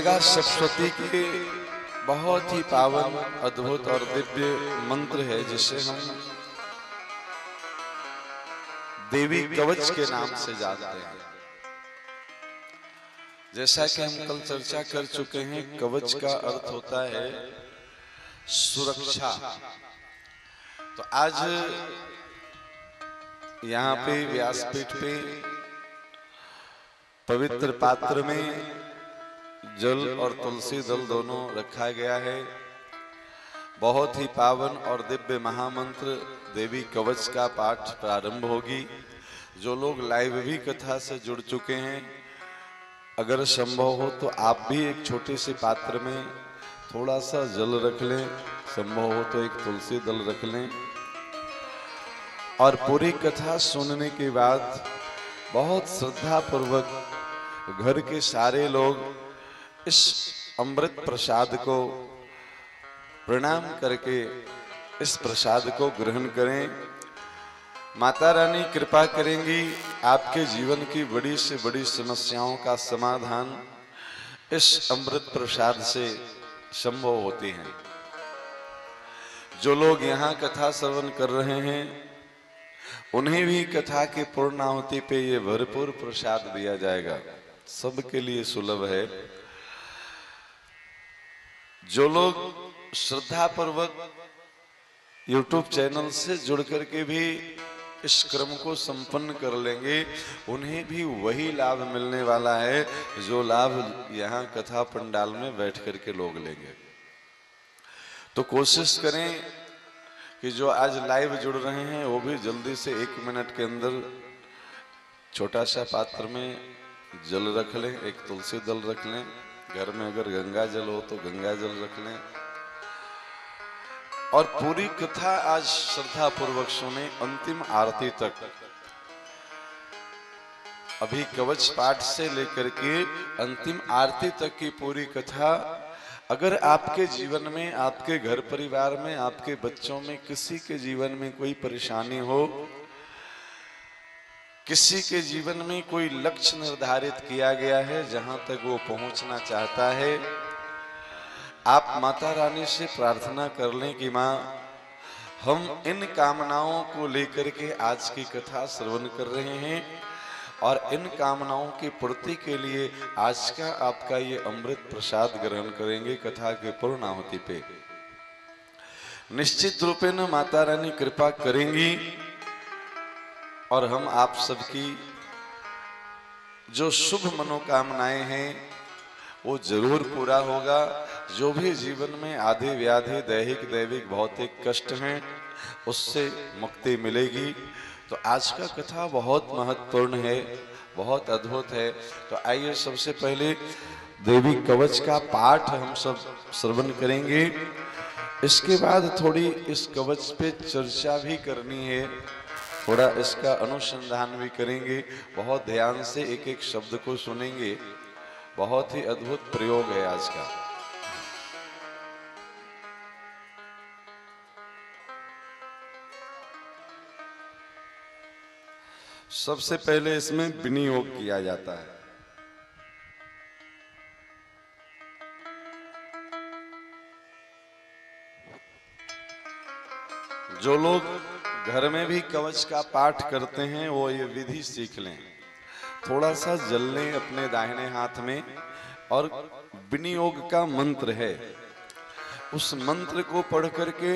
दुर्गा सप्तशती के बहुत ही पावन अद्भुत और दिव्य मंत्र है जिसे हम देवी कवच के नाम से जानते हैं। जैसा कि हम कल चर्चा कर चुके हैं, कवच का अर्थ होता है सुरक्षा। तो आज यहाँ पे व्यासपीठ पे पवित्र पात्र में जल और तुलसी दल दोनों रखा गया है। बहुत ही पावन और दिव्य महामंत्र देवी कवच का पाठ प्रारंभ होगी। जो लोग लाइव भी कथा से जुड़ चुके हैं, अगर संभव हो तो आप भी एक छोटे से पात्र में थोड़ा सा जल रख लें, संभव हो तो एक तुलसी दल रख लें और पूरी कथा सुनने के बाद बहुत श्रद्धा पूर्वक घर के सारे लोग इस अमृत प्रसाद को प्रणाम करके इस प्रसाद को ग्रहण करें। माता रानी कृपा करेंगी, आपके जीवन की बड़ी से बड़ी समस्याओं का समाधान इस अमृत प्रसाद से संभव होती है। जो लोग यहाँ कथा श्रवण कर रहे हैं उन्हें भी कथा के पूर्णाहुति पे ये भरपूर प्रसाद दिया जाएगा, सबके लिए सुलभ है। जो लोग श्रद्धा पूर्वक YouTube चैनल से जुड़ करके भी इस क्रम को संपन्न कर लेंगे, उन्हें भी वही लाभ मिलने वाला है जो लाभ यहाँ कथा पंडाल में बैठ करके लोग लेंगे। तो कोशिश करें कि जो आज लाइव जुड़ रहे हैं वो भी जल्दी से 1 मिनट के अंदर छोटा सा पात्र में जल रख लें, एक तुलसी दल रख लें। घर में अगर गंगा जल हो तो गंगा जल रख लें और पूरी कथा आज श्रद्धा पूर्वक सुने अंतिम आरती तक। अभी कवच पाठ से लेकर के अंतिम आरती तक की पूरी कथा, अगर आपके जीवन में, आपके घर परिवार में, आपके बच्चों में किसी के जीवन में कोई परेशानी हो, किसी के जीवन में कोई लक्ष्य निर्धारित किया गया है जहां तक वो पहुंचना चाहता है, आप माता रानी से प्रार्थना कर लें कि माँ, हम इन कामनाओं को लेकर के आज की कथा श्रवण कर रहे हैं और इन कामनाओं की पूर्ति के लिए आज का आपका ये अमृत प्रसाद ग्रहण करेंगे कथा के पूर्णाहुति पे। निश्चित रूपे न माता रानी कृपा करेंगी और हम आप सबकी जो शुभ मनोकामनाएं हैं वो जरूर पूरा होगा। जो भी जीवन में आदि व्याधि, दैहिक दैविक भौतिक कष्ट हैं उससे मुक्ति मिलेगी। तो आज का कथा बहुत महत्वपूर्ण है, बहुत अद्भुत है। तो आइए सबसे पहले देवी कवच का पाठ हम सब श्रवण करेंगे। इसके बाद थोड़ी इस कवच पे चर्चा भी करनी है, थोड़ा इसका अनुसंधान भी करेंगे। बहुत ध्यान से एक एक शब्द को सुनेंगे। बहुत ही अद्भुत प्रयोग है आज का। सबसे पहले इसमें विनियोग किया जाता है। जो लोग घर में भी कवच का पाठ करते हैं वो ये विधि सीख लें। थोड़ा सा जल लें अपने दाहिने हाथ में और विनियोग का मंत्र है, उस मंत्र को पढ़ करके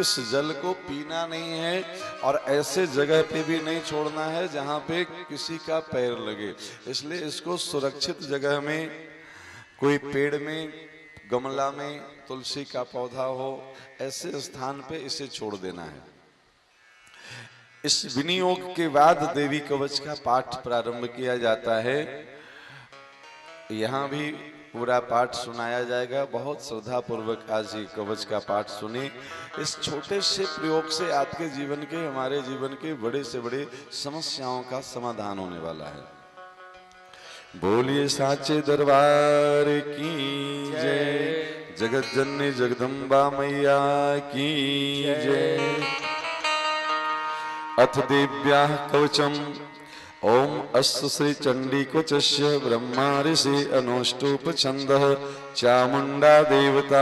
इस जल को पीना नहीं है और ऐसे जगह पे भी नहीं छोड़ना है जहां पे किसी का पैर लगे। इसलिए इसको सुरक्षित जगह में, कोई पेड़ में, गमला में, तुलसी का पौधा हो, ऐसे स्थान पे इसे छोड़ देना है। इस विनियोग के बाद देवी कवच का पाठ प्रारंभ किया जाता है। यहाँ भी पूरा पाठ सुनाया जाएगा। बहुत श्रद्धा पूर्वक आज ही कवच का पाठ सुने। इस छोटे से प्रयोग से आपके जीवन के, हमारे जीवन के बड़े से बड़े समस्याओं का समाधान होने वाला है। बोलिए साचे दरबार की जय, जगत जननी जगदम्बा मैया की जय। अथ दिव्या कवचम ओम अस्तु श्री चंडीकुचस्य ब्रह्मा ऋषि अनुष्टुप छंदः चामुंडा देवता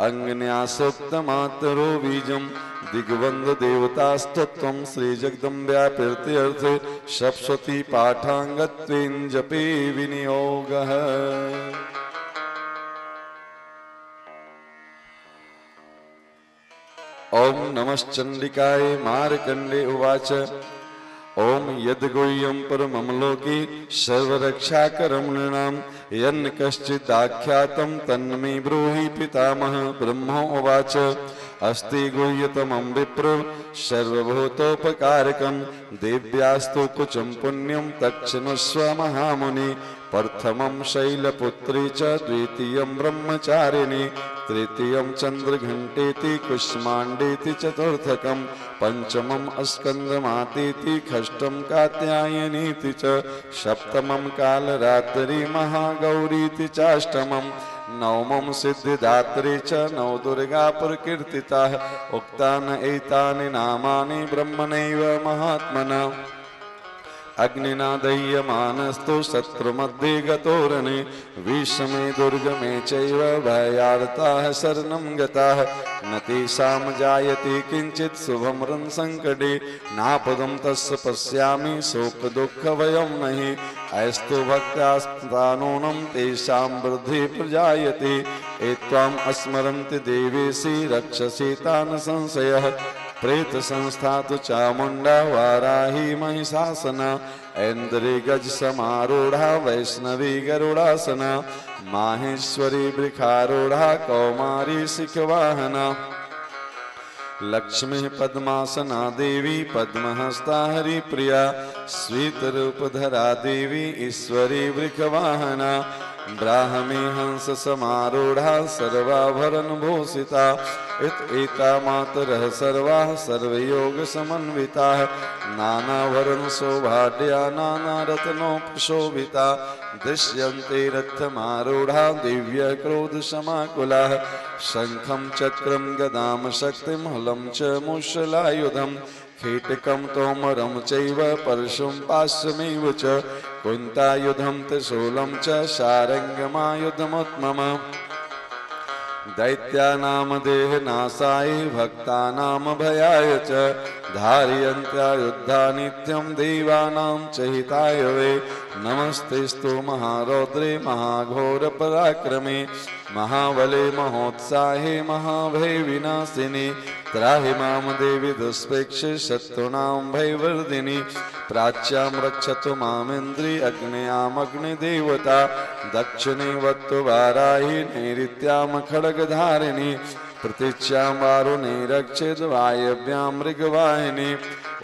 अंगन्यासोक्तमातरो बीजम दिग्बंध देवतास्तत्वं श्री जगदम्ब्या प्रीत्यर्थे सप्तशती पाठांगत्वेन जपे विनियोगः। ओम नमश्चंडिकाय मार्कंडे उवाच ओम यद्गुह्यं परमं लोके सर्वरक्षाकरं नृणां यन्न कश्चिदाख्यातं तन्मे ब्रूहि पितामह। ब्रह्मो उवाच अस्ति गुह्यतमं विप्र सर्वभूतोपकारकं देव्यास्तु कुचं पुण्यं तच्छृणुष्व महामुनि। प्रथमं शैलपुत्री च द्वितीयं ब्रह्मचारिणी तृतीयं चंद्रघंटेति कुष्मांडेति चतुर्थकं पंचमं स्कंदमातेति षष्ठं कात्यायनीति च सप्तमं कालरात्रि महागौरीति चाष्टमं नवमं सिद्धिदात्री च नवदुर्गा प्रकीर्तिताः। उक्तानि एतानि नामानि ब्रह्मणैव महात्मना अग्निना दह्यमानस्तु शत्रुमध्ये गतोरणे विषमे दुर्गमे चैव भयार्ताः शरणं गताः न तेषां जायते किंचित् शुभं रणसंकटे नापदं तस्य पश्यामि शोकदुःखभयं नहि अस्तु भक्त्यास्तानूनं तेषां वृद्धि प्रजायते एत्वाम् अस्मरन्ति देवेशि रक्षसि तान् संशयः। प्रेत संस्था तो चामुंडा वाराही महिषासना ऐन्द्री गज समारूढ़ा वैष्णवी गरुड़ासना माहेश्वरी वृखारूढ़ा कौमारी शिखवाहना लक्ष्मी पद्मासना देवी पद्महस्ता हरिप्रिया श्वेतरूपधरा देवी ईश्वरी वृखवाहना ब्राह्मी हंस समारूढ़ा सर्वाभरण भूषिता एता मातरः सर्वाः सर्वयोग समन्विता नानाभरण शोभाढ्या नानारत्नोपशोभिता दृश्यन्ते रथमारूढ़ा दिव्य क्रोध समाकुलाः शंखं चक्रं गदां शक्तिं हलं च मुशलायुधं कीटकं तोमरं चैव परशुं पाशमेव च कुन्तायुधं त्रिशूलं च शारङ्गमायुधमुत्तमम् दैत्यानां देहनाशाय भक्तानां भयाय च धारयन्त्यायुधा नित्यं देवानां च हिताय वे नमस्तेस्तु महारौद्रे महाघोर पराक्रमे महाबले महोत्साहे महाभय विनाशिनी त्राहि मां देवी दुष्प्रेक्षे शत्रूणां भयवर्धिनी प्राच्यां रक्षतु मामिन्द्री अग्नियामग्निदेवता दक्षिणे वत्तु वाराही नैऋत्यां खड्गधारिणी प्रतीच्यां वारुणे रक्षेद् वायव्यां मृगवाहिनी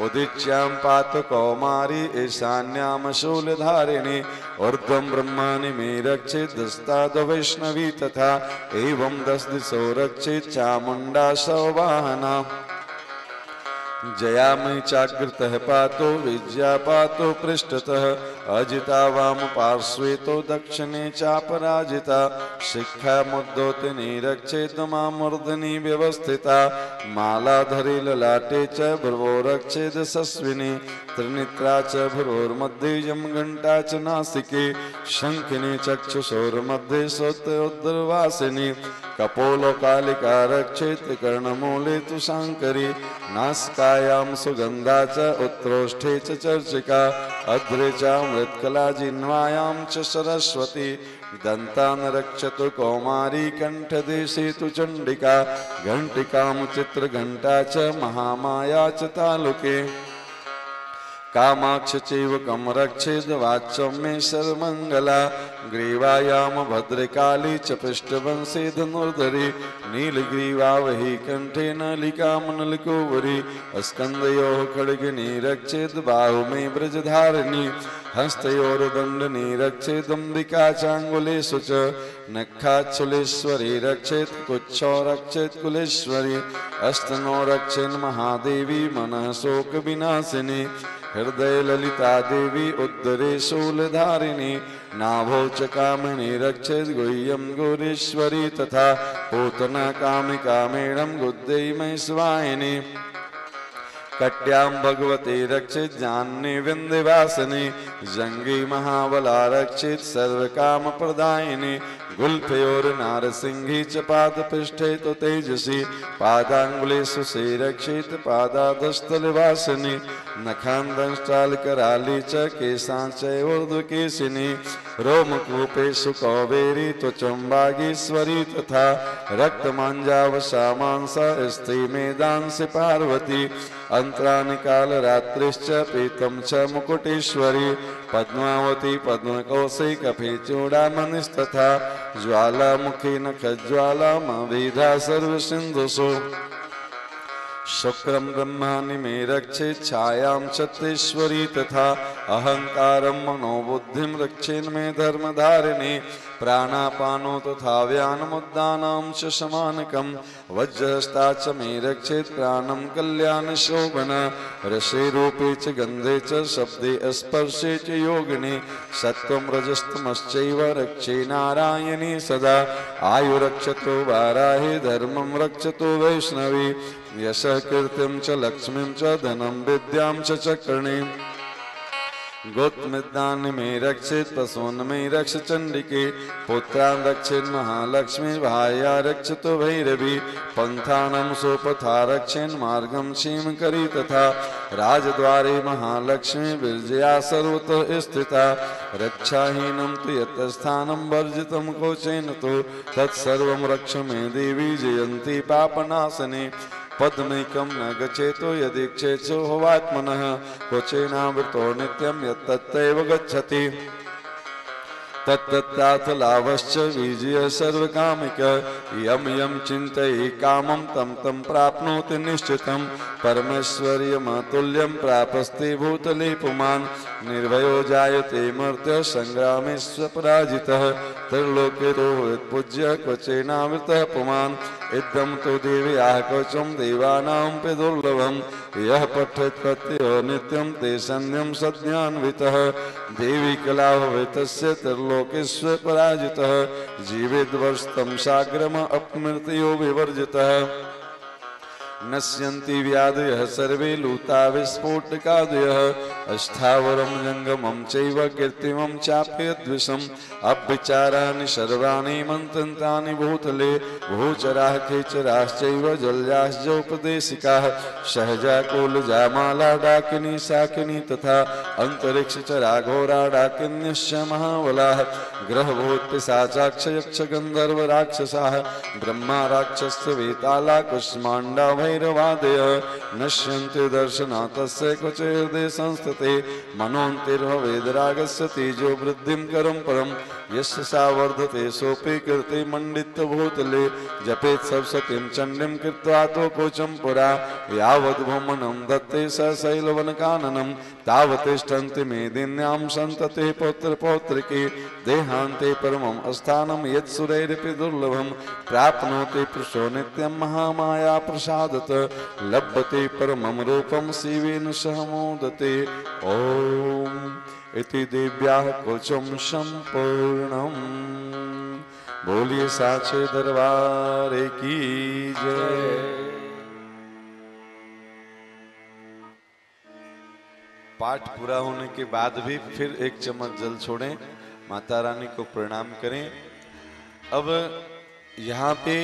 उदिच्यां पातु कौमारी ईशान्यां शूलधारिणी ऊर्ध्वं ब्रह्माणि मे रक्षेत् दस्ताद् वैष्णवी तथा एवं दश दिशो रक्षेत् चामुण्डा सौवाहना जयामि चाग्रतः पातो विद्या पातो पृष्ठतः अजिता वाम पार्श्वे तो दक्षिणे चापराजिता शिक्षा मुद्दोतिनी रक्षेत मामूर्धनि व्यवस्थिता मालाधरी ललाटे च भ्रुवो रक्षेद सस्विनी त्रिनेत्रा च भ्रुवोर्मध्ये यमघण्टा च नासिके शंखिनी चक्षुषोर्मध्ये श्रोत्रोदरवासिनी कपोलोकालिका रक्षेत कर्णमूले तु शांकरी नासिकायां सुगंधा च उत्रोष्ठे च चर्चिका अग्रे च मृत्कला जिह्वायां च सरस्वती दन्तान् रक्षतु कौमारी कंठदेशे तु चंडिका घंटिकां चित्रघंटा च महामाया च तालुके कामाक्ष चैवकं रक्षेद वाच्यं मे सर्वमंगला ग्रीवायां भद्रकाली च पृष्ठवंशे धनुर्धरी नीलग्रीवा वही कंठे नलिकां नलिकोवरी स्कंदयोः खड्गिनी रक्षेद बाहु मे ब्रजधारिणी हस्तयोर्दण्डनी रक्षेद अम्बिका चांगुलेषु च नखाच्छूलेश्वरी रक्षेत कुच्छो रक्षेत कुलेश्वरी अस्तनो रक्षेन् महादेवी मनः शोक विनाशिनी हृदय ललिता देवी उदरे शूलधारिणी नाभौ च कामिनी रक्षेत गुह्यं गौरीश्वरी तथा पूतना कामिका मेणं गुद्दै महिषवाहिनी कट्यां भगवती रक्षित जान्नी विंध्यवासिनी जंगी महाबला रक्षित सर्व काम प्रदायिनी गुल्फयोर नारसिंही च पाद पृष्ठे तो तेजसी पादांगुलेषु से रक्षित पादाधस्थलवासिनी नखांदंष्टाल कराली च केशांचैर्ध्वकेशिनी रोमकूपेषु कौबेरी त्वचंबागीश्वरी तथा रक्तमांजावसा मांसा स्त्री मेदांसि पार्वती अंतरानिकाल रात्रिश्च पीतम च मुकुटेश्वरी पद्मावती पद्मकौशे कफे चूड़ामणिस्तथा ज्वालामुखी नखज्वाला मविधा सर्वसिन्धुषु शुक्रम ब्रह्माणि मे रक्षेत् छायां चतेश्वरी तथा अहंकारं मनोबुद्धिं रक्षेन् मे धर्मधारिणी प्राणापानो तथा व्यानमुद्दानां च समानकं वज्रहस्ता च मे रक्षेत् प्राणं कल्याणशोभन रसे रूपे च गन्धे च शब्दे स्पर्शे च योगिनी सत्त्वं रजस्तमश्चैव रक्षे नारायणी सदा आयुरक्षतो वाराहि धर्मं रक्षतो वैष्णवी यशः कीर्तिं च लक्ष्मीं च धनं विद्यां च चक्रणीं गोत्मिदान में रक्षित पशून में रक्ष चंडिके पुत्रान रक्षित महालक्ष्मी भाया रक्षित भैरवी पंथानम सोपथा रक्षेन मार्गम क्षीम करी तथा राजद्वारे महालक्ष्मी विरजया सर्वतः स्थिता रक्षाहीनम तो यतस्थानम वर्जितम कोचेन तो तत्सर्वं रक्ष में देवी जयंती पापनाशने पद्मैकं न गच्छेतो यदीक्षेत्सु भवात्मनः क्वचेनावृतो नित्यं यत्तत्तैव गच्छति तत्तत्ताथ लाभश्च विजय सर्वकामिक यम यम चिन्तये कामं तं तं प्राप्नोति निश्चितं परमेश्वर्यमतुल्यं प्रापस्ते भूतले पुमान् निर्भयो जायते मर्त्य संग्रामे स्वपराजितः त्रिलोके पूज्य क्वचेनावृतः पुमान् इदं तो देव्याः कवचं देवानां पे दुर्लभं यः पठेत् प्रत्ययो नित्यं ते सन्ध्यं सज्ञान्वितः देवी कलाभवेतस्य त्रिलोकेश्वर पराजितः जीवेद्वर्षतं साग्रम अपमृत्यो विवर्जितः नश्यन्ति व्याधयः सर्वे लूता विस्फोटकादयः अस्थावरं जंगमं चैव कीर्तिमं चाप्यद्विषम् अविचाराणि सर्वाणि मन्त्रन्तानि भूतले भूचराः खेचराश्चैव जल्याश्चोपदेशिकाः सहजा कुलजामाला डाकिनी शाकिनी तथा अन्तरिक्षचरा घोरा डाकिन्यश्च महाबलाः ग्रहभूतपिशाचाक्ष यक्ष गन्धर्व राक्षसाः ब्रह्मा राक्षस वेताला कुष्माण्डा भैरवादयः नश्यन्ति दर्शनातस्य क्वचे हृदये संस्थिते मनोन्तिर्भवेद्रागस्य तेजो वृद्धिं करं परं यस्य सा वर्धते सोऽपि कीर्ति मण्डित भूतले जपेत् सरस्वतीं चण्डीं कृत्वा तो कोचं पुरा यावद्भुवनं दत्ते स शैलवनकाननं तावतिष्ठन्ति मेदिन्यां सन्तते पौत्रपौत्रिके देहान्ते परमं स्थानं यत्सुरैरपि दुर्लभं प्राप्नोति पुरुषो नित्यं महामाया प्रसादत लभते परमं रूपं शिवेन सह मोदते ओम इति दिव्याः कोचं संपूर्णम् बोलिए साचे दरबार की जय। पाठ पूरा होने के बाद भी फिर एक चम्मच जल छोड़ें, माता रानी को प्रणाम करें। अब यहाँ पे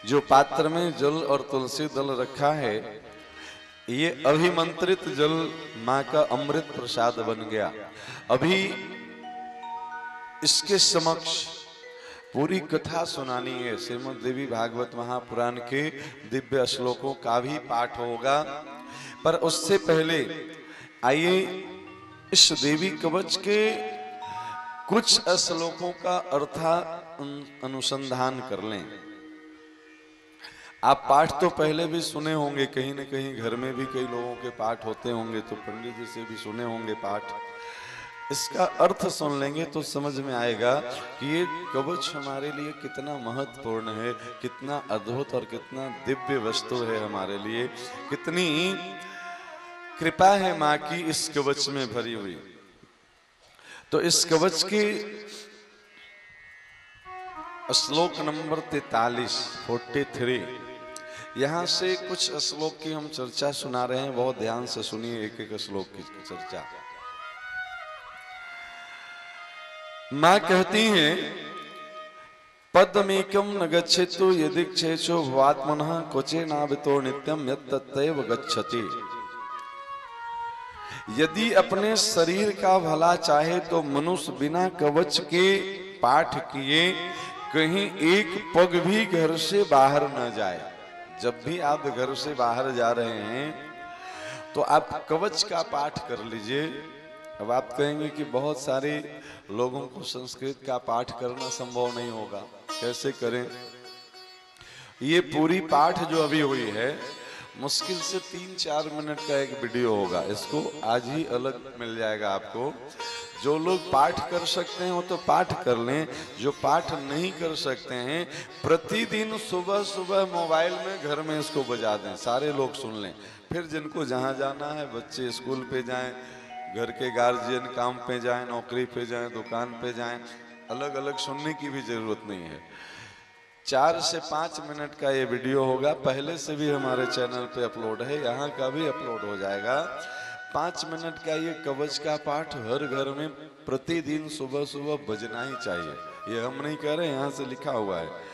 जो पात्र में जल और तुलसी दल रखा है, ये अभिमंत्रित जल माँ का अमृत प्रसाद बन गया। अभी इसके समक्ष पूरी कथा सुनानी है। श्रीमद् देवी भागवत महापुराण के दिव्य श्लोकों का भी पाठ होगा, पर उससे पहले आइए इस देवी कवच के कुछ श्लोकों का अर्थ अनुसंधान कर लें। आप पाठ तो पहले भी सुने होंगे, कहीं न कहीं घर में भी कई लोगों के पाठ होते होंगे, तो पंडित जी से भी सुने होंगे पाठ। इसका अर्थ सुन लेंगे तो समझ में आएगा कि ये कवच हमारे लिए कितना महत्वपूर्ण है, कितना अद्भुत और कितना दिव्य वस्तु है हमारे लिए, कितनी कृपा है माँ की इस कवच में भरी हुई। तो इस कवच की श्लोक नंबर 43 43 यहाँ से कुछ श्लोक की हम चर्चा सुना रहे हैं, बहुत ध्यान से सुनिए एक एक श्लोक की चर्चा। माँ कहती हैं, पद्मेकं न गच्छेतु यदीक्षेषो भवात्मनः क्वचेनावितो नित्यं यत्तत्तैव गच्छति। यदि अपने शरीर का भला चाहे तो मनुष्य बिना कवच के पाठ किए कहीं एक पग भी घर से बाहर न जाए। जब भी आप घर से बाहर जा रहे हैं तो आप कवच का पाठ कर लीजिए। अब आप कहेंगे कि बहुत सारे लोगों को संस्कृत का पाठ करना संभव नहीं होगा, कैसे करें? ये पूरी पाठ जो अभी हुई है मुश्किल से 3-4 मिनट का एक वीडियो होगा, इसको आज ही अलग मिल जाएगा आपको। जो लोग पाठ कर सकते हैं वो तो पाठ कर लें, जो पाठ नहीं कर सकते हैं प्रतिदिन सुबह सुबह मोबाइल में घर में इसको बजा दें, सारे लोग सुन लें। फिर जिनको जहाँ जाना है, बच्चे स्कूल पे जाएं, घर के गार्जियन काम पे जाएं, नौकरी पे जाएं, दुकान पे जाएं, अलग अलग सुनने की भी जरूरत नहीं है। 4 से 5 मिनट का ये वीडियो होगा, पहले से भी हमारे चैनल पे अपलोड है, यहाँ का भी अपलोड हो जाएगा। 5 मिनट का ये कवच का पाठ हर घर में प्रतिदिन सुबह सुबह बजना ही चाहिए। ये हम नहीं कह रहे, यहाँ से लिखा हुआ है।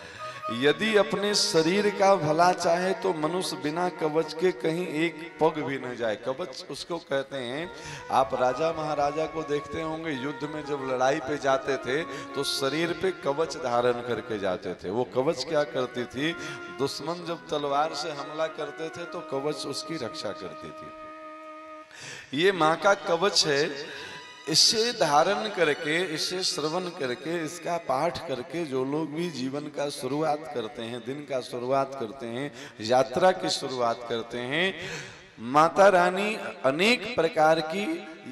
यदि अपने शरीर का भला चाहे तो मनुष्य बिना कवच के कहीं एक पग भी न जाए। कवच उसको कहते हैं, आप राजा महाराजा को देखते होंगे युद्ध में जब लड़ाई पे जाते थे तो शरीर पे कवच धारण करके जाते थे। वो कवच क्या करती थी, दुश्मन जब तलवार से हमला करते थे तो कवच उसकी रक्षा करती थी। ये माँ का कवच है, इसे धारण करके, इसे श्रवण करके, इसका पाठ करके जो लोग भी जीवन का शुरुआत करते हैं, दिन का शुरुआत करते हैं, यात्रा की शुरुआत करते हैं, माता रानी अनेक प्रकार की,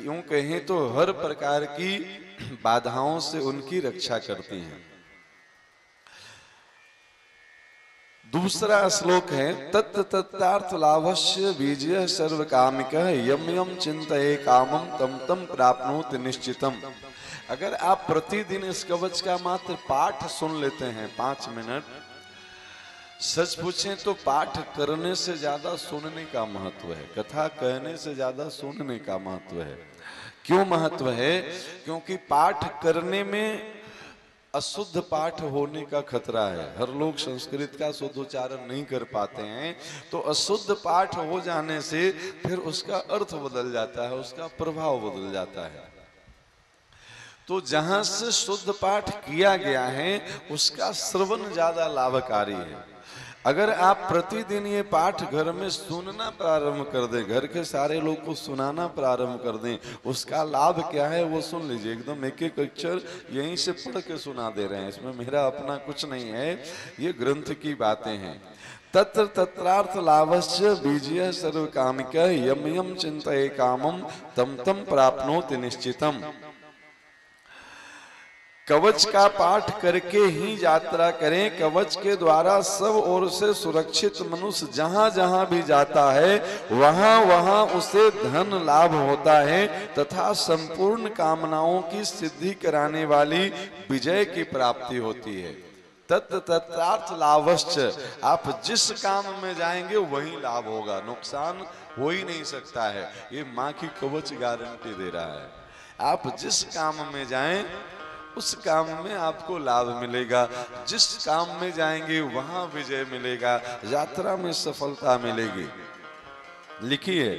यूं कहें तो हर प्रकार की बाधाओं से उनकी रक्षा करती हैं। दूसरा श्लोक है, तत् तत्तार्थ लाभस्य बीजय सर्व कामिकः यम यम चिंतये कामम तम तम प्राप्नोति निश्चितम। अगर आप प्रतिदिन इस कवच का मात्र पाठ सुन लेते हैं 5 मिनट, सच पूछें तो पाठ करने से ज्यादा सुनने का महत्व है, कथा कहने से ज्यादा सुनने का महत्व है। क्यों महत्व है? क्योंकि पाठ करने में अशुद्ध पाठ होने का खतरा है। हर लोग संस्कृत का शुद्ध उच्चारण नहीं कर पाते हैं, तो अशुद्ध पाठ हो जाने से फिर उसका अर्थ बदल जाता है, उसका प्रभाव बदल जाता है। तो जहां से शुद्ध पाठ किया गया है उसका श्रवण ज्यादा लाभकारी है। अगर आप प्रतिदिन ये पाठ घर में सुनना प्रारंभ कर दें, घर के सारे लोग को सुनाना प्रारंभ कर दें, उसका लाभ क्या है वो सुन लीजिए। एकदम एक एक अक्षर यहीं से पढ़ के सुना दे रहे हैं, इसमें मेरा अपना कुछ नहीं है, ये ग्रंथ की बातें हैं। तत्र तत्रार्थ लाभस्य बीजय सर्व कामिकः यम यम चिंतये कामम तम तम प्राप्नोति निश्चितम। कवच का पाठ करके ही यात्रा करें। कवच के द्वारा सब ओर से सुरक्षित मनुष्य जहां जहां भी जाता है वहां वहां उसे धन लाभ होता है तथा संपूर्ण कामनाओं की सिद्धि कराने वाली विजय की प्राप्ति होती है। तत् तत्रार्थ लाभश्च, आप जिस काम में जाएंगे वही लाभ होगा, नुकसान हो ही नहीं सकता है। ये माँ की कवच गारंटी दे रहा है। आप जिस काम में जाएं उस काम में आपको लाभ मिलेगा, जिस काम में जाएंगे वहां विजय मिलेगा, यात्रा में सफलता मिलेगी। लिखिए,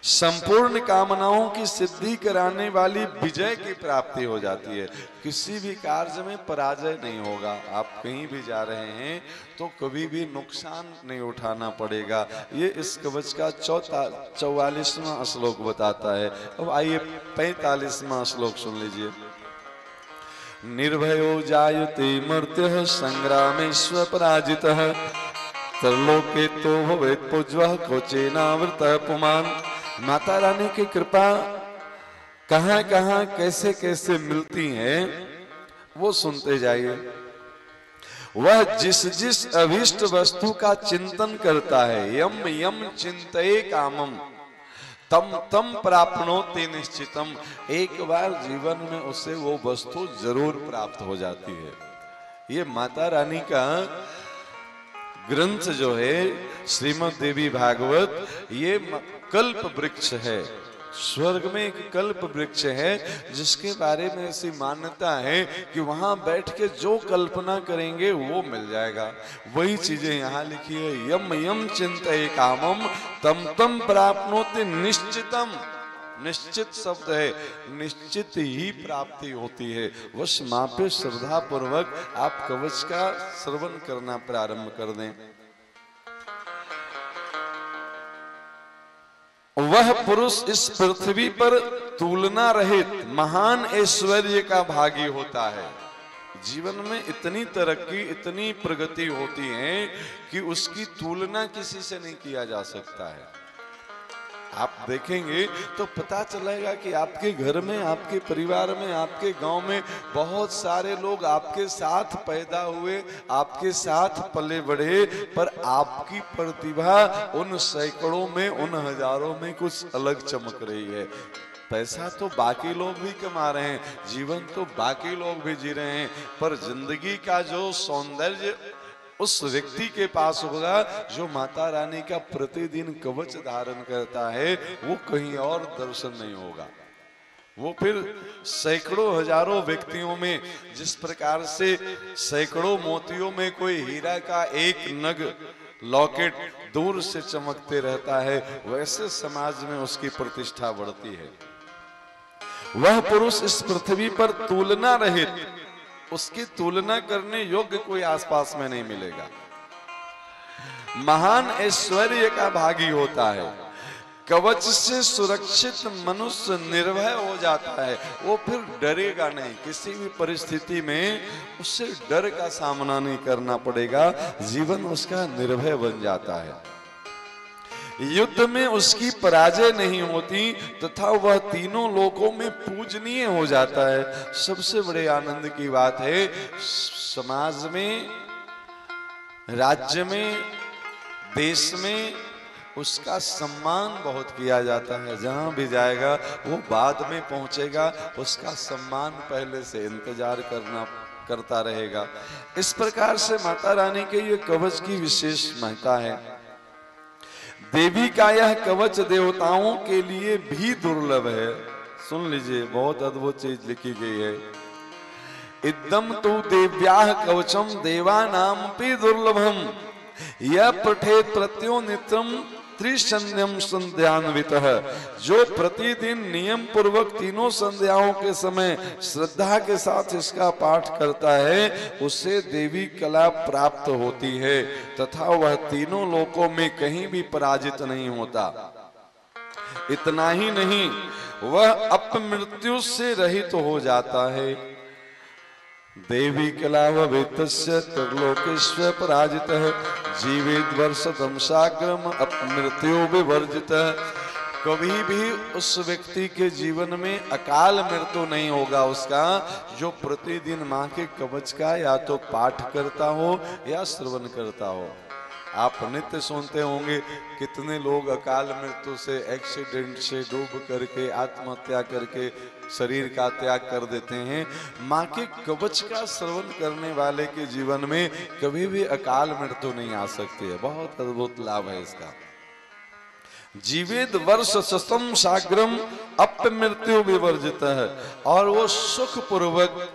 संपूर्ण कामनाओं की सिद्धि कराने वाली विजय की प्राप्ति हो जाती है। किसी भी कार्य में पराजय नहीं होगा। आप कहीं भी जा रहे हैं तो कभी भी नुकसान नहीं उठाना पड़ेगा। ये इस कवच का 44वां श्लोक बताता है। अब आइए 45वां श्लोक सुन लीजिए। निर्भयो जायते मर्त्यः संग्रामे स्वपराजितः त्रिलोके तो भवेत् पुज्वः क्वचेनावृतः पुमान्। माता रानी की कृपा कहाँ कहाँ कैसे कैसे मिलती है वो सुनते जाइए। वह जिस जिस अभिष्ट वस्तु का चिंतन करता है, यम यम चिंतये कामम तम तम प्राप्नोति निश्चितम, एक बार जीवन में उसे वो वस्तु जरूर प्राप्त हो जाती है। ये माता रानी का ग्रंथ जो है श्रीमद् देवी भागवत, ये कल्प वृक्ष है। स्वर्ग में एक कल्प वृक्ष है जिसके बारे में ऐसी मान्यता है कि वहां बैठ के जो कल्पना करेंगे वो मिल जाएगा। वही चीजें यहाँ लिखी है, यम यम चिंतये कामम तम तम प्राप्नोति निश्चितम। निश्चित शब्द है, निश्चित ही प्राप्ति होती है। बस माँ पे श्रद्धा पूर्वक आप कवच का श्रवण करना प्रारंभ कर दें। वह पुरुष इस पृथ्वी पर तुलना रहित महान ऐश्वर्य का भागी होता है। जीवन में इतनी तरक्की, इतनी प्रगति होती है कि उसकी तुलना किसी से नहीं किया जा सकता है। आप देखेंगे तो पता चलेगा कि आपके घर में, आपके परिवार में, आपके गांव में बहुत सारे लोग आपके साथ पैदा हुए, आपके साथ पले बढ़े, पर आपकी प्रतिभा उन सैकड़ों में, उन हजारों में कुछ अलग चमक रही है। पैसा तो बाकी लोग भी कमा रहे हैं, जीवन तो बाकी लोग भी जी रहे हैं, पर जिंदगी का जो सौंदर्य उस व्यक्ति के पास होगा जो माता रानी का प्रतिदिन कवच धारण करता है, वो कहीं और दर्शन नहीं होगा। वो फिर सैकड़ों हजारों व्यक्तियों में जिस प्रकार से सैकड़ों मोतियों में कोई हीरा का एक नग लॉकेट दूर से चमकते रहता है, वैसे समाज में उसकी प्रतिष्ठा बढ़ती है। वह पुरुष इस पृथ्वी पर तुलना रहित, उसकी तुलना करने योग्य कोई आसपास में नहीं मिलेगा, महान ऐश्वर्य का भागी होता है। कवच से सुरक्षित मनुष्य निर्भय हो जाता है, वो फिर डरेगा नहीं, किसी भी परिस्थिति में उससे डर का सामना नहीं करना पड़ेगा, जीवन उसका निर्भय बन जाता है। युद्ध में उसकी पराजय नहीं होती तथा वह तीनों लोकों में पूजनीय हो जाता है। सबसे बड़े आनंद की बात है, समाज में, राज्य में, देश में उसका सम्मान बहुत किया जाता है। जहां भी जाएगा वो बाद में पहुंचेगा, उसका सम्मान पहले से इंतजार करता रहेगा। इस प्रकार से माता रानी के ये कवच की विशेष महत्ता है। देवी का यह कवच देवताओं के लिए भी दुर्लभ है। सुन लीजिए, बहुत अद्भुत चीज लिखी गई है। इदम तो देव्याः कवचम देवानामपि दुर्लभम यह पठेत प्रत्यो नित्यम त्रिसंध्यम संध्यान्वितः। जो प्रतिदिन नियम पूर्वक तीनों संध्याओं के समय श्रद्धा के साथ इसका पाठ करता है, उसे देवी कला प्राप्त होती है तथा वह तीनों लोकों में कहीं भी पराजित नहीं होता। इतना ही नहीं, वह अपमृत्यु से रहित हो जाता है। देवी कलाववेतस्य त्रिलोकेश्वर पराजितः जीवेद वर्षतम साग्रम अपमृत्यु विवर्जितः। कभी भी उस व्यक्ति के जीवन में अकाल मृत्यु नहीं होगा उसका, जो प्रतिदिन माँ के कवच का या तो पाठ करता हो या श्रवण करता हो। आप नित्य सुनते होंगे कितने लोग अकाल मृत्यु से, एक्सीडेंट से डूब करके, आत्महत्या करके शरीर का त्याग कर देते हैं। माँ के कवच का श्रवण करने वाले के जीवन में कभी भी अकाल मृत्यु नहीं आ सकती है। बहुत अद्भुत लाभ है इसका। जीवेद वर्ष सतम साग्रम अपमृत्यु विवर्जित है, और वो सुख पूर्वक,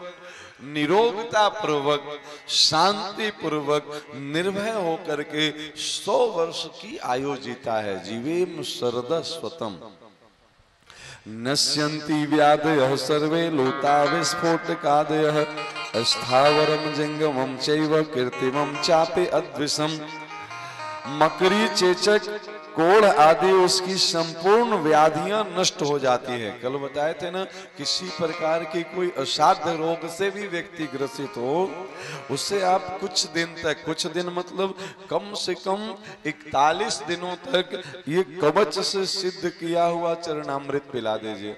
निरोगता पूर्वक, शांति पूर्वक, निर्भय होकर के 100 वर्ष की आयु जीता है। जीवेम शरद स्वतम नश्यन्ति व्याधयः सर्वे लोता विस्फोटकादयः स्थावरम जंगमम चैव कीर्तिमम चापे अद्विषम। मकड़ी, चेचक, कोढ़ आदि उसकी संपूर्ण व्याधियां नष्ट हो जाती है। कल बताए थे ना, किसी प्रकार की कोई असाध्य रोग से भी व्यक्ति ग्रसित हो, उससे आप कुछ दिन तक, कुछ दिन मतलब कम से कम 41 दिनों तक ये कवच से सिद्ध किया हुआ चरणामृत पिला दीजिए,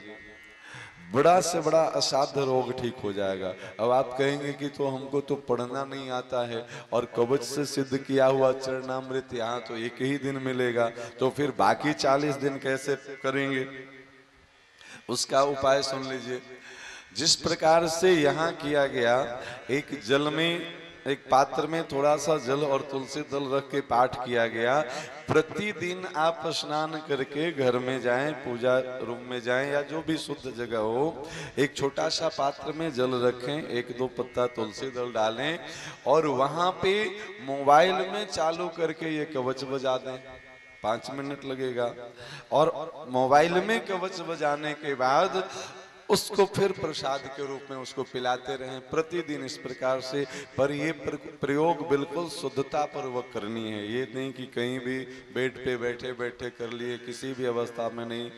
बड़ा से बड़ा असाध्य रोग ठीक हो जाएगा। अब आप कहेंगे कि तो हमको तो पढ़ना नहीं आता है और कवच से सिद्ध किया हुआ चरणामृत यहाँ तो एक ही दिन मिलेगा, तो फिर बाकी 40 दिन कैसे करेंगे? उसका उपाय सुन लीजिए। जिस प्रकार से यहाँ किया गया, एक जल में एक पात्र में थोड़ा सा जल और तुलसी दल रख के पाठ किया गया। प्रतिदिन आप स्नान करके घर में जाएं, पूजा रूम में जाएं या जो भी शुद्ध जगह हो, एक छोटा सा पात्र में जल रखें, 1-2 पत्ता तुलसी दल डालें और वहां पे मोबाइल में चालू करके ये कवच बजा दें। 5 मिनट लगेगा और मोबाइल में कवच बजाने के बाद उसको फिर प्रसाद के रूप में उसको पिलाते रहें प्रतिदिन इस प्रकार से। पर ये प्रयोग बिल्कुल शुद्धता पूर्वक करनी है। ये नहीं कि कहीं भी बेड पे बैठे बैठे कर लिए, किसी भी अवस्था में नहीं।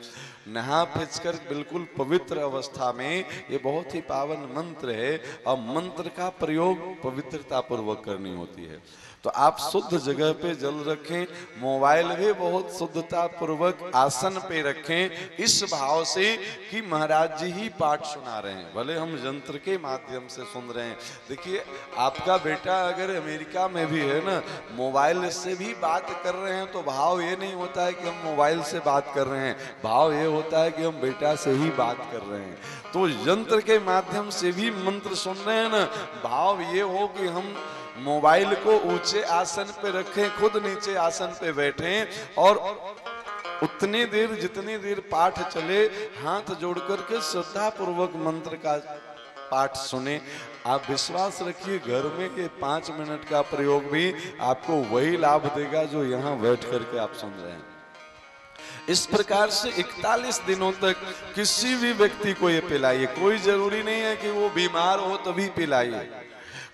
नहा फिचकर बिल्कुल पवित्र अवस्था में, ये बहुत ही पावन मंत्र है और मंत्र का प्रयोग पवित्रता पूर्वक करनी होती है। तो आप शुद्ध जगह पे जल रखें, मोबाइल भी बहुत शुद्धता पूर्वक आसन पे रखें, इस भाव से कि महाराज जी ही पाठ सुना रहे हैं, भले हम यंत्र के माध्यम से सुन रहे हैं। देखिए आपका बेटा अगर अमेरिका में भी है ना, मोबाइल से भी बात कर रहे हैं तो भाव ये नहीं होता है कि हम मोबाइल से बात कर रहे हैं, भाव ये होता है कि हम बेटा से ही बात कर रहे हैं। तो यंत्र के माध्यम से भी मंत्र सुन रहे हैं ना, भाव ये हो कि हम मोबाइल को ऊंचे आसन पे रखें, खुद नीचे आसन पे बैठें और उतनी देर जितनी देर पाठ चले हाथ जोड़ करके श्रद्धा पूर्वक मंत्र का पाठ सुने। आप विश्वास रखिए घर में ये 5 मिनट का प्रयोग भी आपको वही लाभ देगा जो यहाँ बैठ करके आप सुन रहे हैं। इस प्रकार से 41 दिनों तक किसी भी व्यक्ति को ये पिलाइए। कोई जरूरी नहीं है कि वो बीमार हो तभी पिलाइए।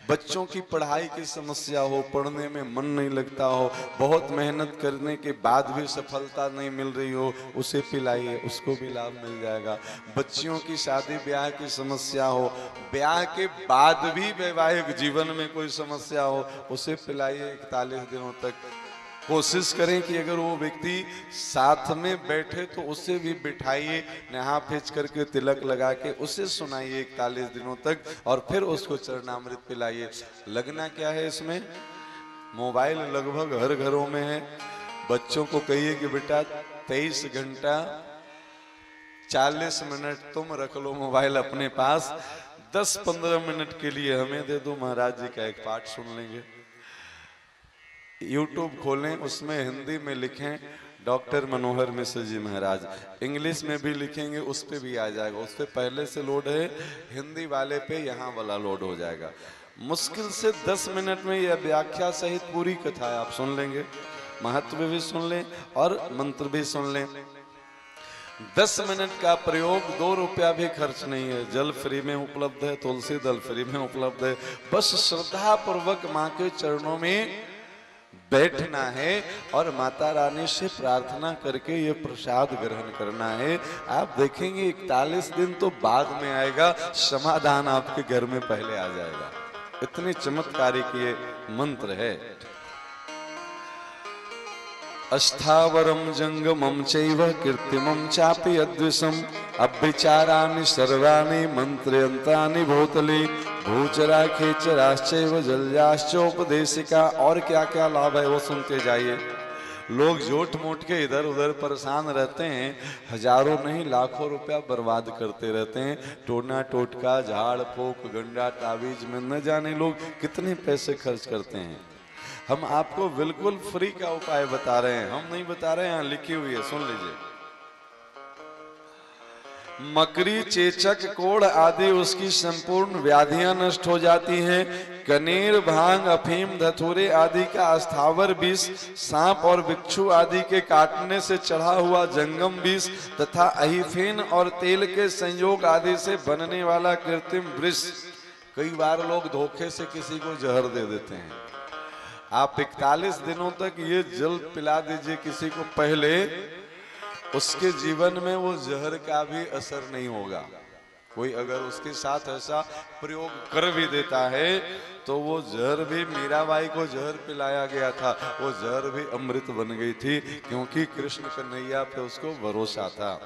बच्चों की पढ़ाई की समस्या हो, पढ़ने में मन नहीं लगता हो, बहुत मेहनत करने के बाद भी सफलता नहीं मिल रही हो, उसे पिलाइए, उसको भी लाभ मिल जाएगा। बच्चियों की शादी ब्याह की समस्या हो, ब्याह के बाद भी वैवाहिक जीवन में कोई समस्या हो, उसे पिलाइए 41 दिनों तक। कोशिश करें कि अगर वो व्यक्ति साथ में बैठे तो उसे भी बिठाइए, नहा फेंच करके तिलक लगा के उसे सुनाइए 41 दिनों तक और फिर उसको चरणामृत पिलाइए। लगना क्या है इसमें, मोबाइल लगभग हर घरों में है। बच्चों को कहिए कि बेटा 23 घंटा 40 मिनट तुम रख लो मोबाइल अपने पास, 10-15 मिनट के लिए हमें दे दो, महाराज जी का एक पाठ सुन लेंगे। YouTube खोलें, उसमें हिंदी में लिखें डॉक्टर मनोहर मिश्र जी महाराज, इंग्लिश में भी लिखेंगे उस पे भी आ जाएगा। उस पे पहले से लोड है, हिंदी वाले पे यहाँ वाला लोड हो जाएगा। मुश्किल से 10 मिनट में यह व्याख्या सहित पूरी कथा आप सुन लेंगे, महत्व भी सुन लें और मंत्र भी सुन लें। 10 मिनट का प्रयोग, 2 रुपया भी खर्च नहीं है। जल फ्री में उपलब्ध है, तुलसी दल फ्री में उपलब्ध है। बस श्रद्धा पूर्वक माँ के चरणों में बैठना है और माता रानी से प्रार्थना करके ये प्रसाद ग्रहण करना है। आप देखेंगे 41 दिन तो बाद में आएगा, समाधान आपके घर में पहले आ जाएगा। इतने चमत्कारिक ये मंत्र है। अस्थावरम जंगमम चैव कीर्तिमं चापि अद्विषम अभिचाराणि सर्वाणि मंत्रयंत्राणि भूतले भूचरा खेचराश्चैव जल्याश्चोपदेशिका। और क्या क्या लाभ है वो सुनते जाइए। लोग जोट मोट के इधर उधर परेशान रहते हैं, हजारों नहीं लाखों रुपया बर्बाद करते रहते हैं। टोना टोटका, झाड़ फूक, गंडा तावीज में न जाने लोग कितने पैसे खर्च करते हैं। हम आपको बिल्कुल फ्री का उपाय बता रहे हैं, हम नहीं बता रहे हैं, यहाँ लिखी हुई है, सुन लीजिए। मकड़ी, चेचक, कोढ़ आदि उसकी संपूर्ण व्याधियां नष्ट हो जाती हैं। कनेर, भांग, अफीम, धतूरे आदि का अस्थावर विष, सांप और बिच्छू आदि के काटने से चढ़ा हुआ जंगम विष तथा अहिफेन और तेल के संयोग आदि से बनने वाला कृत्रिम विष। कई बार लोग धोखे से किसी को जहर दे देते हैं। आप 41 दिनों तक ये जल पिला दीजिए किसी को, पहले उसके जीवन में वो जहर का भी असर नहीं होगा। कोई अगर उसके साथ ऐसा प्रयोग कर भी देता है तो वो जहर भी, मीराबाई को जहर पिलाया गया था, वो जहर भी अमृत बन गई थी, क्योंकि कृष्ण कन्हैया पे उसको भरोसा था।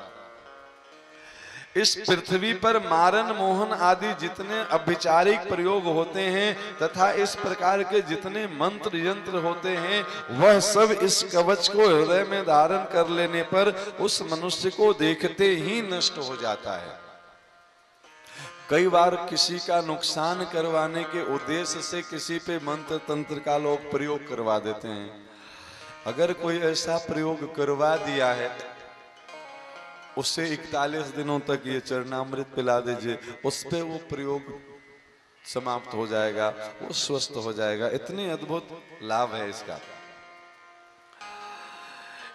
इस पृथ्वी पर मारन, मोहन आदि जितने अभिचारिक प्रयोग होते हैं तथा इस प्रकार के जितने मंत्र यंत्र होते हैं, वह सब इस कवच को हृदय में धारण कर लेने पर उस मनुष्य को देखते ही नष्ट हो जाता है। कई बार किसी का नुकसान करवाने के उद्देश्य से किसी पे मंत्र तंत्र का लोग प्रयोग करवा देते हैं। अगर कोई ऐसा प्रयोग करवा दिया है, उससे 41 दिनों तक ये चरणामृत पिला दीजिए, उस पे वो प्रयोग समाप्त हो जाएगा, वो स्वस्थ हो जाएगा। इतनी अद्भुत लाभ है इसका।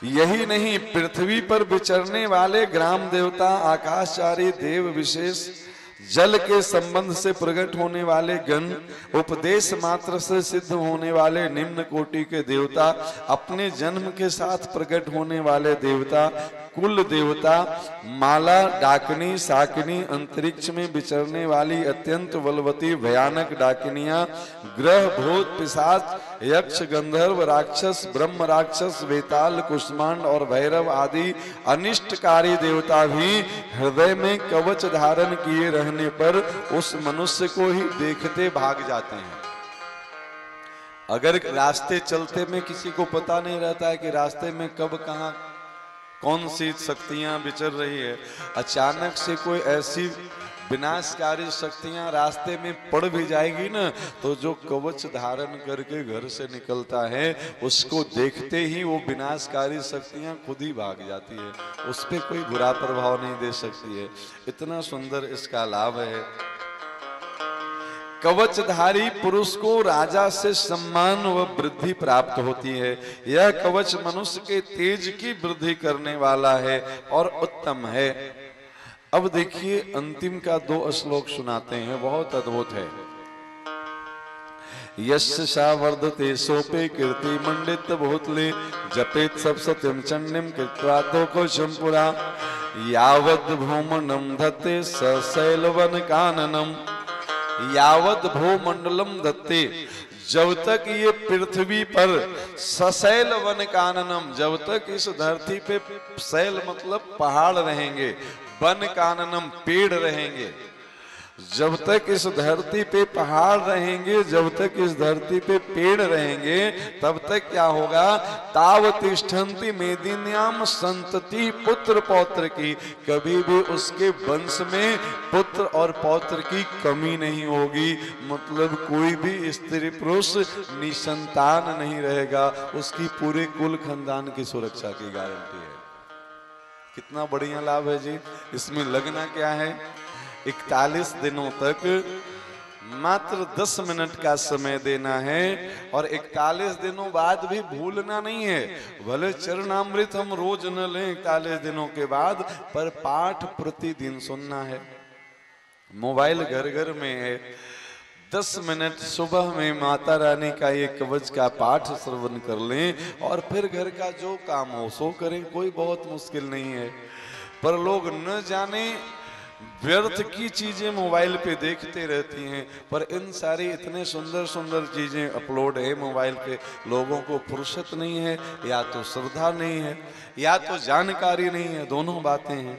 यही नहीं, पृथ्वी पर विचरने वाले ग्राम देवता, आकाशचारी देव विशेष, जल के संबंध से प्रकट होने वाले गण, उपदेश मात्र से सिद्ध होने वाले निम्न कोटि के देवता, अपने जन्म के साथ प्रकट होने वाले देवता, कुल देवता, माला, डाकिनी, साकिनी, अंतरिक्ष में विचरने वाली अत्यंत बलवती भयानक डाकिनियां, ग्रह, भूत, पिशाच, यक्ष, गंधर्व, राक्षस, ब्रह्म राक्षस, वेताल, कुष्मांड और भैरव आदि अनिष्टकारी देवता भी हृदय में कवच धारण किए रहने पर उस मनुष्य को ही देखते भाग जाते हैं। अगर रास्ते चलते में किसी को पता नहीं रहता है कि रास्ते में कब कहां कौन सी शक्तियां विचर रही है, अचानक से कोई ऐसी विनाशकारी शक्तियां रास्ते में पड़ भी जाएगी ना, तो जो कवच धारण करके घर से निकलता है उसको देखते ही वो विनाशकारी शक्तियां खुद ही भाग जाती है, उस पर कोई बुरा प्रभाव नहीं दे सकती है। इतना सुंदर इसका लाभ है। कवचधारी पुरुष को राजा से सम्मान व वृद्धि प्राप्त होती है। यह कवच मनुष्य के तेज की वृद्धि करने वाला है और उत्तम है। अब देखिए अंतिम का 2 श्लोक सुनाते हैं, बहुत अद्भुत है। यस्य सा वर्धते सोपे कीर्ति मंडित भूतले, जपेत सब सत्यम चंडिम कृत्वा दो कोशम पुरा, यावद भूमंडलम धत्ते सशैलवन काननम, यावद भूमंडलम धत्ते, जब तक ये पृथ्वी पर सशैल वन काननम, जब तक इस धरती पे शैल मतलब पहाड़ रहेंगे, वन काननम पेड़ रहेंगे, जब तक इस धरती पे पहाड़ रहेंगे, जब तक इस धरती पे पेड़ रहेंगे, तब तक क्या होगा, तावतिष्ठन्ति मेदिन्याम संतति पुत्र पौत्र की, कभी भी उसके वंश में पुत्र और पौत्र की कमी नहीं होगी। मतलब कोई भी स्त्री पुरुष निसंतान नहीं रहेगा, उसकी पूरे कुल खानदान की सुरक्षा की गारंटी है। कितना बढ़िया लाभ है जी। इसमें लगना क्या है, 41 दिनों तक मात्र 10 मिनट का समय देना है और 41 दिनों बाद भी भूलना नहीं है। भले चरणामृत हम रोज न लें 41 दिनों के बाद, पर पाठ प्रतिदिन सुनना है। मोबाइल घर घर में है, 10 मिनट सुबह में माता रानी का ये कवच का पाठ श्रवण कर लें और फिर घर का जो काम हो सो करें, कोई बहुत मुश्किल नहीं है। पर लोग न जाने व्यर्थ की चीजें मोबाइल पे देखते रहती हैं, पर इन सारी इतने सुंदर सुंदर चीजें अपलोड है मोबाइल पे, लोगों को फुर्सत नहीं है, या तो श्रद्धा नहीं है या तो जानकारी नहीं है, दोनों बातें हैं।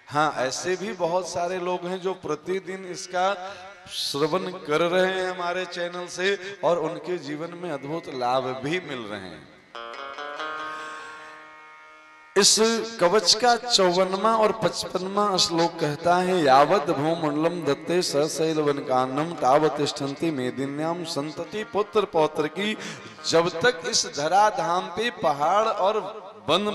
हाँ, ऐसे भी बहुत सारे लोग हैं जो प्रतिदिन इसका श्रवण कर रहे हैं हमारे चैनल से और उनके जीवन में अद्भुत लाभ भी मिल रहे हैं। इस कवच का 54वां और 55वां श्लोक कहता है, यावद भूमंडलम दत्ते सशैलवन काननम तावतिष्ठन्ति मेदिन्याम संतति पुत्र पौत्र की, जब तक इस धराधाम पे पहाड़ और वन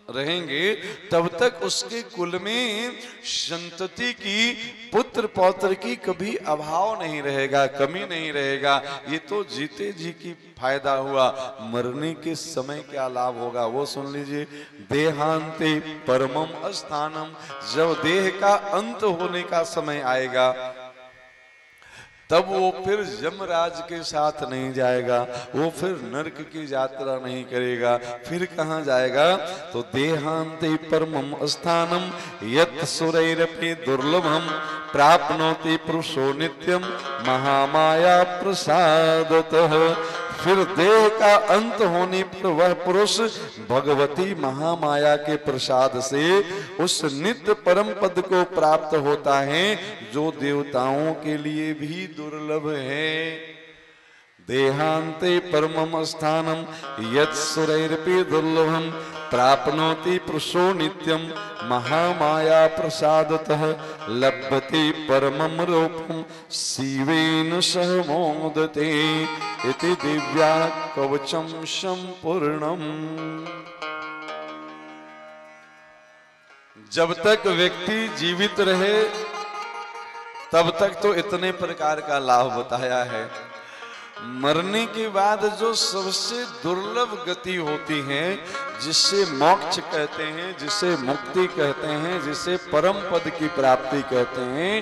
रहेंगे तब तक उसके कुल में संतति की, पुत्र पौत्र की कभी अभाव नहीं रहेगा, कमी नहीं रहेगा। ये तो जीते जी की फायदा हुआ, मरने के समय क्या लाभ होगा वो सुन लीजिए। देहांते परमम स्थानम, जब देह का अंत होने का समय आएगा तब वो फिर यमराज के साथ नहीं जाएगा, वो फिर नरक की यात्रा नहीं करेगा, फिर कहाँ जाएगा, तो देहांते परमम स्थानम यत् सुरैरपि दुर्लभम प्राप्नोति पुरुषो नित्यम महामाया प्रसादतः। फिर देह का अंत होने पर वह पुरुष भगवती महामाया के प्रसाद से उस नित्य परम पद को प्राप्त होता है जो देवताओं के लिए भी दुर्लभ है। देहांते परमम स्थानम यत्सुरैरपि दुर्लभम प्राप्नोति पुरुषो नित्यम महामाया प्रसादतः लभते परमम रूपम शिवेन सह मोदते इति दिव्या कवचम संपूर्णम। जब तक व्यक्ति जीवित रहे तब तक तो इतने प्रकार का लाभ बताया है। मरने के बाद जो सबसे दुर्लभ गति होती है, जिसे मोक्ष कहते हैं, जिसे मुक्ति कहते हैं, जिसे परम पद की प्राप्ति कहते हैं,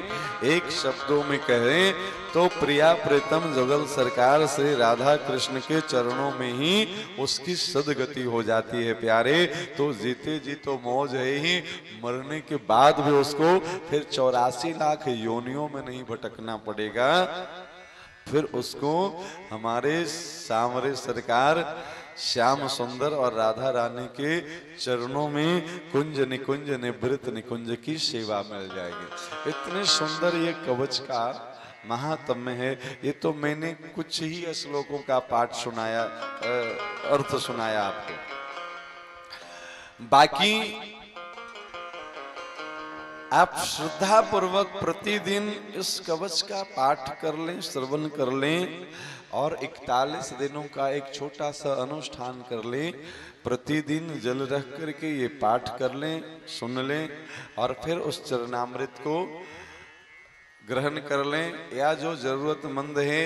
एक शब्दों में कहें तो प्रिया प्रीतम जुगल सरकार श्री राधा कृष्ण के चरणों में ही उसकी सदगति हो जाती है प्यारे। तो जीते जी तो मौज है ही, मरने के बाद भी उसको फिर 84 लाख योनियों में नहीं भटकना पड़ेगा। फिर उसको हमारे सांवरे सरकार श्याम सुंदर और राधा रानी के चरणों में कुंज निकुंज निवृत्त निकुंज की सेवा मिल जाएगी। इतने सुंदर ये कवच का महात्म्य है। ये तो मैंने कुछ ही श्लोकों का पाठ सुनाया, अर्थ सुनाया आपको। बाकी आप श्रद्धा पूर्वक प्रतिदिन इस कवच का पाठ कर लें, श्रवण कर लें और 41 दिनों का एक छोटा सा अनुष्ठान कर लें। प्रतिदिन जल रख करके ये पाठ कर लें, सुन लें और फिर उस चरणामृत को ग्रहण कर लें। या जो जरूरतमंद है,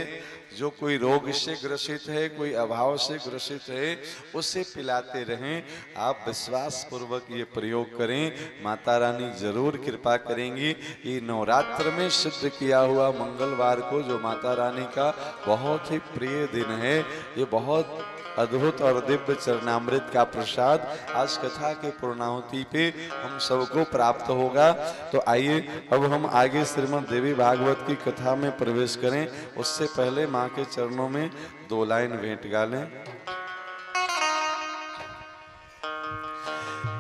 जो कोई रोग से ग्रसित है, कोई अभाव से ग्रसित है, उसे पिलाते रहें। आप विश्वास पूर्वक ये प्रयोग करें, माता रानी जरूर कृपा करेंगी। ये नवरात्र में सिद्ध किया हुआ मंगलवार को जो माता रानी का बहुत ही प्रिय दिन है, ये बहुत अद्भुत और दिव्य चरणामृत का प्रसाद आज कथा के पूर्णाहुति पे हम सबको प्राप्त होगा। तो आइए अब हम आगे श्रीमद् देवी भागवत की कथा में प्रवेश करें। उससे पहले माँ के चरणों में 2 लाइन भेंट गा लें।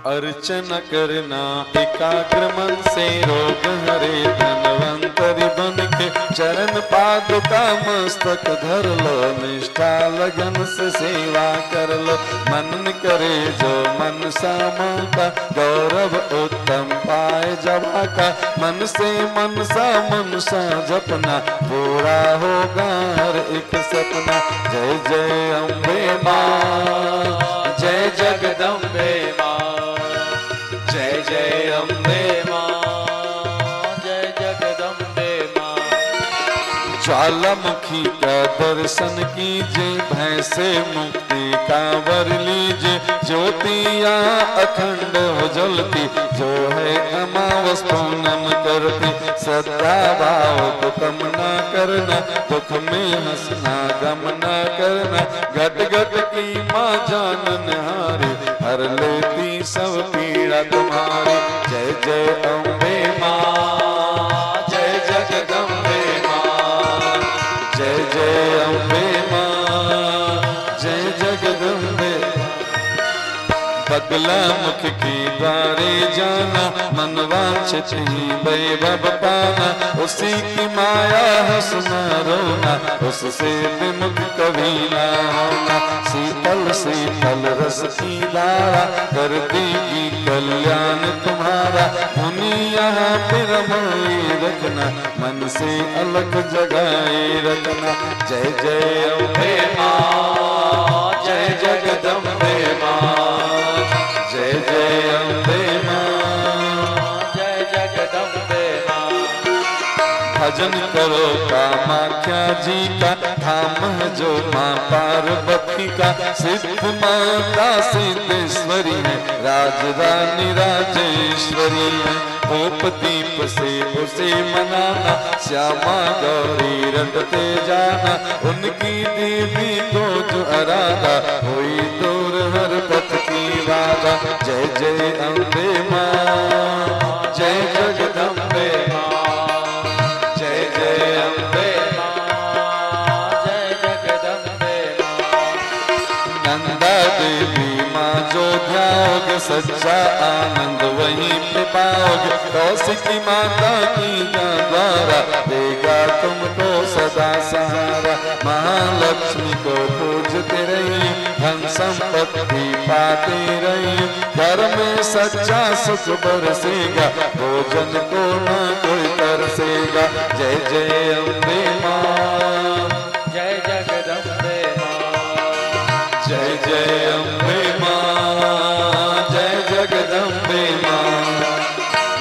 अर्चन करना एकाग्र मन से रोग हरे, धनवंतरि बन के चरण पादुका मस्तक धर लो, निष्ठा लगन से सेवा कर लो। मन करे जो मन सामा का, गौरव उत्तम पाए जवा का। मन से मन सा जपना, पूरा होगा हर एक सपना। जय जय अम्बे माँ, जय जगदम्बे माँ, जय जय अम्बे माँ, जय जगदम्बे माँ। ज्वालामुखी का दर्शन कीजिए, भय से मुक्ति का वर लीजिए। ज्योतियाँ अखंड हो जलती, जो है अमावस पूनम करती। श्रद्धा भाव को कम न करना, दुख में हंसना गम न करना। घट घट की माँ जानन हारी, हर लेती सब पीड़ा तुम्हारी। जय जय अम्बे माँ, जय जगदम्बे माँ, जय जय अम्बे माँ, जय जगदम्बे। बगला मुख की द्वारे जाना, मन वांछित ही वैभव पाना। उसी की माया हंसना रोना, उससे विमुख कभी ना होना। शीतल शीतल रस की धारा, कर देगी कल्याण तुम्हारा। मुनि यहाँ पे रमाए रखना, मन से अलग जगाए रखना। जय जय अम्बे माँ, जय जगदम्बे माँ, जय जय अम्बे माँ, जय जगदम्बे माँ। भजन करो कामाख्या जी का, धाम है जो माँ पार्वती का। सिद्ध माता सिद्धेश्वरी है, राज रानी राजेश्वरी है। धूप दीप से उसे मनाना, श्यामा गौरी रटते जाना। उनकी देवी को जो आराधा, हुई दूर हर पथ की बाधा। जय जय अम्बे माँ, जय जगदम्बे माँ, जय जय अम्बे माँ, जय जगदम्बे माँ। नंदा देवी माँ जो ध्याओगे सच्चा आनंद वहीं पे पाओगे। कौशिकी माता की द्वारा देगा तुमको सदा सहारा। महालक्ष्मी को पूजते रहिए, धन संपत्ति पाते रहिए। घर में सच्चा सुख बरसेगा, भोजन को न कोई तरसेगा। जय जय अम्बे माँ, जय जगदम्बे माँ, जय जय अम्बे माँ, जय जगदम्बे माँ।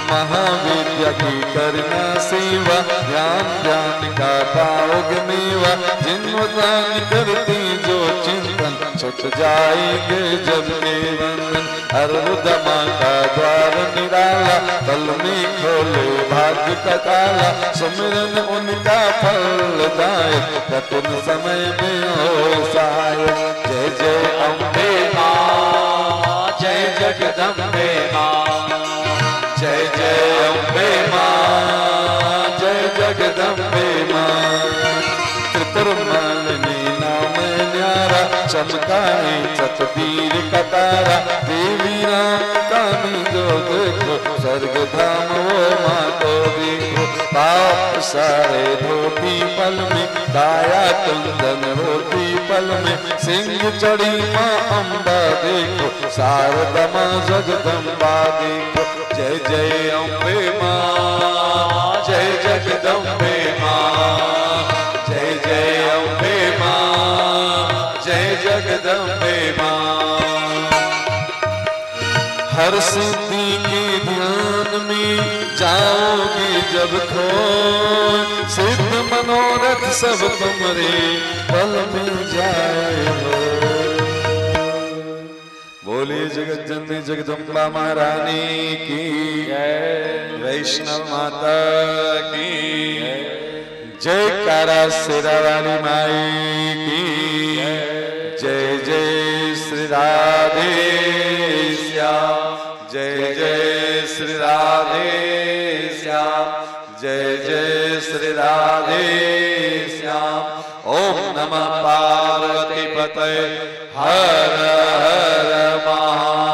महाविद्या की करना सेवा, ध्यान ध्यान का पाओगे मेवा। जिन्हों दान करती जो चिंतन, छुट जाएंगे जब के बंधन। अरुदमा का द्वार निराला, पल में खोले भाग्य का ताला। सुमिरन उनका फलदायक, कठिन समय में हो सहायक। जय जय अम्बे माँ, जय जगदम्बे माँ, जय जय अम्बे माँ, जय जगदम्बे माँ। त्रिपुरमालिनी नाम न्यारा, चमकाए सतबीर का तारा। देवी राम कामी जो देखो, स्वर्ग धाम वो माँ को देखो। पाप सारे धोती पल में, काया कुंदन होती पल में। सिंह चढ़ी माँ अम्बा देखो, शारदा माँ जगदम्बा देखो। जय जय अम्बे माँ, जय जगदम्बे माँ, जय जय अम्बे माँ, जय जगदम्बे माँ। हर सिद्धि के ध्यान में जाओगे जब खो, सिद्ध मनोरथ सब तुमरे पल में जाए हो। बोलिए जगत जननी जगदम्बा महारानी की जय, वैष्णव माता की जयकारा, शेरा वाली माई की जय। जय श्री राधे श्याम, जय जय श्री राधे श्याम, जय जय श्री राधे श्याम। ओम नमः पार्वती पतये हर हर महा